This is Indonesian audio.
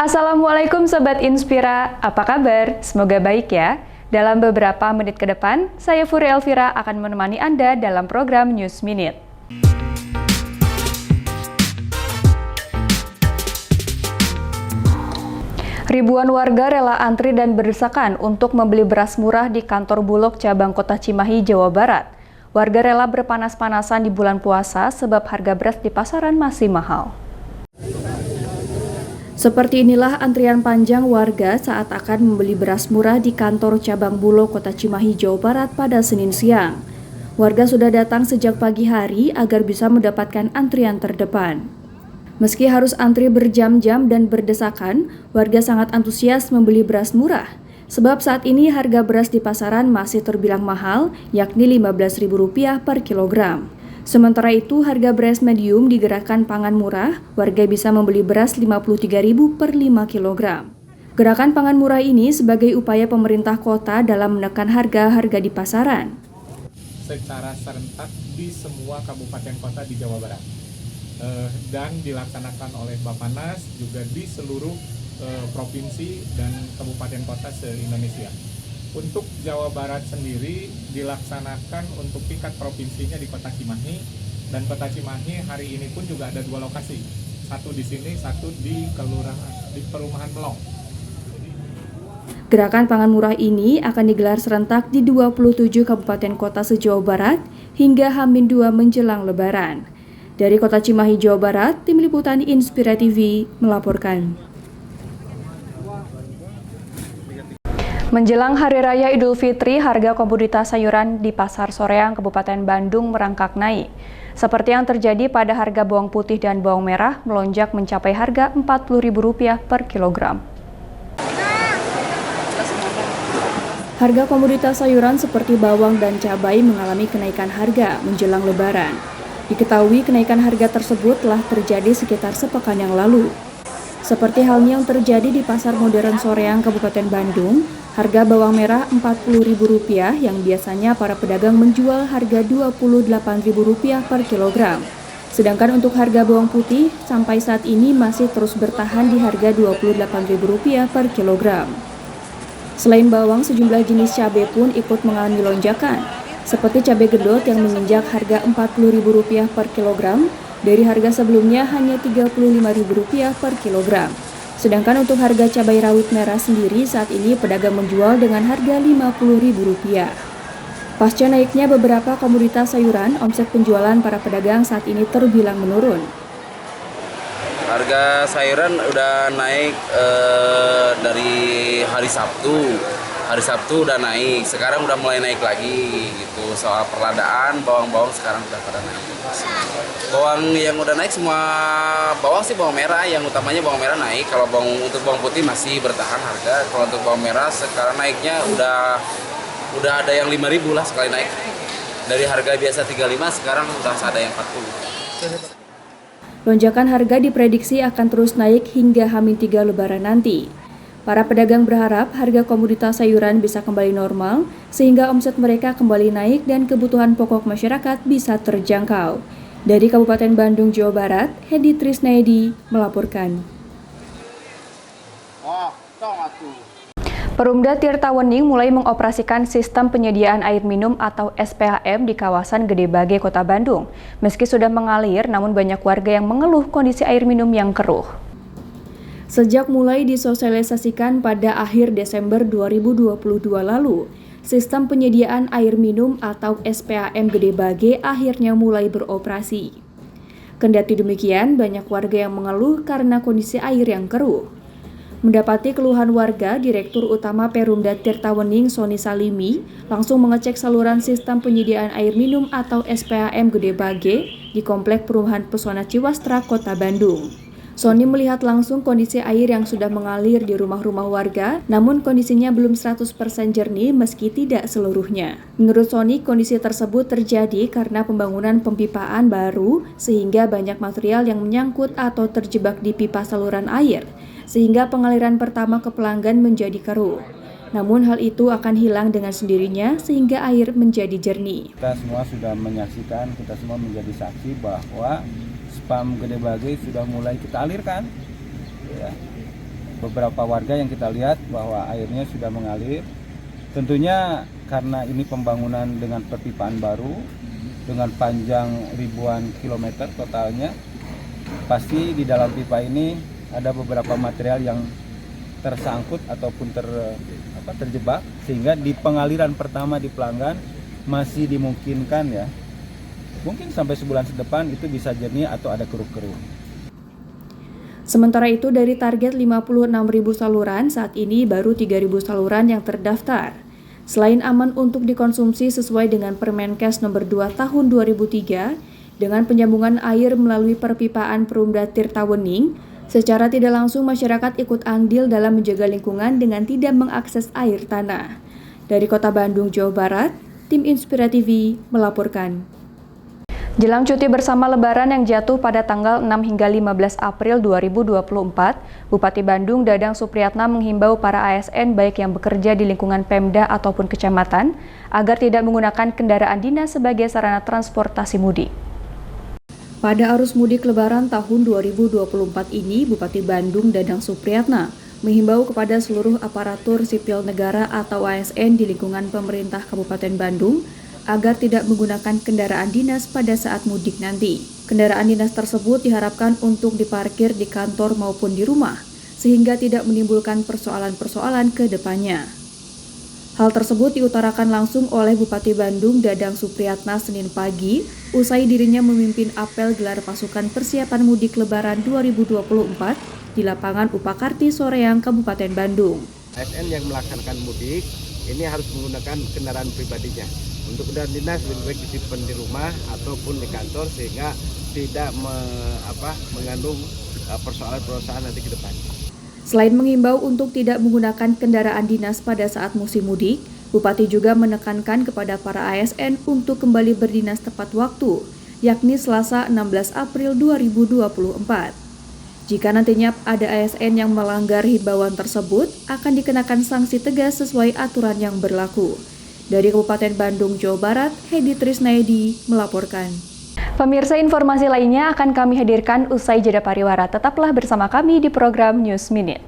Assalamualaikum Sobat Inspira, apa kabar? Semoga baik ya. Dalam beberapa menit ke depan, saya Furi Elvira akan menemani Anda dalam program News Minute. Ribuan warga rela antri dan berdesakan untuk membeli beras murah di kantor Bulog cabang Kota Cimahi, Jawa Barat. Warga rela berpanas-panasan di bulan puasa sebab harga beras di pasaran masih mahal. Seperti inilah antrian panjang warga saat akan membeli beras murah di kantor cabang Bulog Kota Cimahi, Jawa Barat pada Senin siang. Warga sudah datang sejak pagi hari agar bisa mendapatkan antrian terdepan. Meski harus antri berjam-jam dan berdesakan, warga sangat antusias membeli beras murah. Sebab saat ini harga beras di pasaran masih terbilang mahal, yakni Rp15.000 per kilogram. Sementara itu, harga beras medium di Gerakan Pangan Murah, warga bisa membeli beras Rp53.000 per 5 kg. Gerakan Pangan Murah ini sebagai upaya pemerintah kota dalam menekan harga-harga di pasaran. Secara serentak di semua kabupaten kota di Jawa Barat. Dan dilaksanakan oleh Bappenas juga di seluruh provinsi dan kabupaten kota se-Indonesia. Untuk Jawa Barat sendiri dilaksanakan untuk tingkat provinsinya di Kota Cimahi, dan Kota Cimahi hari ini pun juga ada 2 lokasi, satu di sini, satu di Perumahan Melong. Gerakan Pangan Murah ini akan digelar serentak di 27 kabupaten kota se-Jawa Barat hingga H-2 menjelang Lebaran. Dari Kota Cimahi, Jawa Barat, Tim Liputan Inspira TV melaporkan. Menjelang Hari Raya Idul Fitri, harga komoditas sayuran di Pasar Soreang, Kabupaten Bandung merangkak naik. Seperti yang terjadi pada harga bawang putih dan bawang merah melonjak mencapai harga Rp40.000 per kilogram. Harga komoditas sayuran seperti bawang dan cabai mengalami kenaikan harga menjelang Lebaran. Diketahui kenaikan harga tersebut telah terjadi sekitar sepekan yang lalu. Seperti halnya yang terjadi di Pasar Modern Soreang, Kabupaten Bandung, harga bawang merah Rp40.000 yang biasanya para pedagang menjual harga Rp28.000 per kilogram. Sedangkan untuk harga bawang putih sampai saat ini masih terus bertahan di harga Rp28.000 per kilogram. Selain bawang, sejumlah jenis cabai pun ikut mengalami lonjakan, seperti cabai gedot yang menginjak harga Rp40.000 per kilogram, dari harga sebelumnya hanya Rp35.000 per kilogram. Sedangkan untuk harga cabai rawit merah sendiri saat ini pedagang menjual dengan harga Rp50.000. Pasca naiknya beberapa komoditas sayuran, omset penjualan para pedagang saat ini terbilang menurun. Harga sayuran udah naik dari hari Sabtu. Hari Sabtu udah naik, sekarang udah mulai naik lagi gitu. Soal perladaan, bawang-bawang sekarang udah pada naik. Bawang yang udah naik semua bawang sih bawang merah, yang utamanya bawang merah naik. Kalau untuk bawang putih masih bertahan harga. Kalau untuk bawang merah sekarang naiknya udah ada yang 5.000 lah sekali naik. Dari harga biasa 35 sekarang udah ada yang 40. Lonjakan harga diprediksi akan terus naik hingga H-3 Lebaran nanti. Para pedagang berharap harga komoditas sayuran bisa kembali normal, sehingga omset mereka kembali naik dan kebutuhan pokok masyarakat bisa terjangkau. Dari Kabupaten Bandung, Jawa Barat, Hedi Trisnaedi melaporkan. Perumda Tirtawening mulai mengoperasikan sistem penyediaan air minum atau SPAM di kawasan Gede Bage, Kota Bandung. Meski sudah mengalir, namun banyak warga yang mengeluh kondisi air minum yang keruh. Sejak mulai disosialisasikan pada akhir Desember 2022 lalu, sistem penyediaan air minum atau SPAM Gede Bage akhirnya mulai beroperasi. Kendati demikian, banyak warga yang mengeluh karena kondisi air yang keruh. Mendapati keluhan warga, Direktur Utama Perumda Tirtawening Sony Salimi langsung mengecek saluran sistem penyediaan air minum atau SPAM Gede Bage di Komplek Perumahan Pesona Ciwastra, Kota Bandung. Sony melihat langsung kondisi air yang sudah mengalir di rumah-rumah warga, namun kondisinya belum 100% jernih meski tidak seluruhnya. Menurut Sony, kondisi tersebut terjadi karena pembangunan pempipaan baru sehingga banyak material yang menyangkut atau terjebak di pipa saluran air, sehingga pengaliran pertama ke pelanggan menjadi keruh. Namun hal itu akan hilang dengan sendirinya sehingga air menjadi jernih. Kita semua sudah menyaksikan, kita semua menjadi saksi bahwa SPAM Gede Bage sudah mulai kita alirkan, ya. beberapa warga yang kita lihat bahwa airnya sudah mengalir. Tentunya karena ini pembangunan dengan perpipaan baru dengan panjang ribuan kilometer totalnya, pasti di dalam pipa ini ada beberapa material yang tersangkut ataupun terjebak, sehingga di pengaliran pertama di pelanggan masih dimungkinkan ya, mungkin sampai sebulan depan itu bisa jernih atau ada keruh-keruh. Sementara itu, dari target 56.000 saluran, saat ini baru 3.000 saluran yang terdaftar. Selain aman untuk dikonsumsi sesuai dengan Permenkes Nomor 2 Tahun 2003, dengan penyambungan air melalui perpipaan Perumda Tirtawening, secara tidak langsung masyarakat ikut andil dalam menjaga lingkungan dengan tidak mengakses air tanah. Dari Kota Bandung, Jawa Barat, tim Inspira TV melaporkan. Jelang cuti bersama Lebaran yang jatuh pada tanggal 6 hingga 15 April 2024, Bupati Bandung Dadang Supriyatna menghimbau para ASN baik yang bekerja di lingkungan Pemda ataupun kecamatan agar tidak menggunakan kendaraan dinas sebagai sarana transportasi mudik. Pada arus mudik Lebaran tahun 2024 ini, Bupati Bandung Dadang Supriyatna menghimbau kepada seluruh aparatur sipil negara atau ASN di lingkungan pemerintah Kabupaten Bandung agar tidak menggunakan kendaraan dinas pada saat mudik nanti. Kendaraan dinas tersebut diharapkan untuk diparkir di kantor maupun di rumah, sehingga tidak menimbulkan persoalan-persoalan ke depannya. Hal tersebut diutarakan langsung oleh Bupati Bandung Dadang Supriyatna Senin pagi, usai dirinya memimpin apel gelar pasukan persiapan mudik Lebaran 2024 di lapangan Upakarti Soreang, Kabupaten Bandung. ASN yang melaksanakan mudik ini harus menggunakan kendaraan pribadinya. Untuk kendaraan dinas lebih baik disimpan di rumah ataupun di kantor sehingga tidak mengandung persoalan-persoalan nanti ke depan. Selain mengimbau untuk tidak menggunakan kendaraan dinas pada saat musim mudik, Bupati juga menekankan kepada para ASN untuk kembali berdinas tepat waktu, yakni Selasa 16 April 2024. Jika nantinya ada ASN yang melanggar himbauan tersebut, akan dikenakan sanksi tegas sesuai aturan yang berlaku. Dari Kabupaten Bandung, Jawa Barat, Hedi Trisnaedi melaporkan. Pemirsa, informasi lainnya akan kami hadirkan usai jeda pariwara. Tetaplah bersama kami di program News Minute.